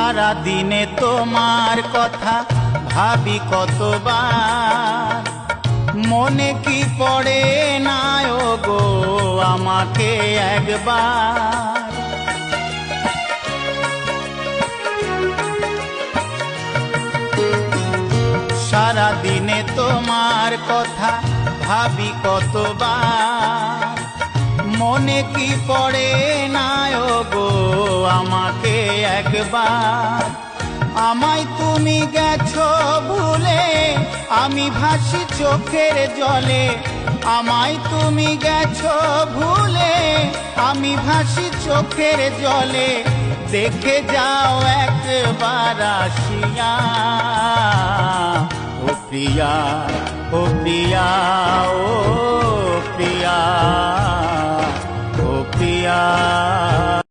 সারা দিনে তোমার কথা ভাবি কতবার, মনে কি পড়ে না গো আমাকে একবার। সারা দিনে তোমার কথা ভাবি কতবার, মনে কি পড়ে না গো আমাকে একবার। আমায় তুমি গেছো ভুলে, আমি ভাসি চোখের জলে। আমায় তুমি গেছো ভুলে, আমি ভাসি চোখের জলে। দেখে যাও একবার আসিয়া, ও প্রিয়া, ও প্রিয়া, ও প্রিয়া, ও প্রিয়া।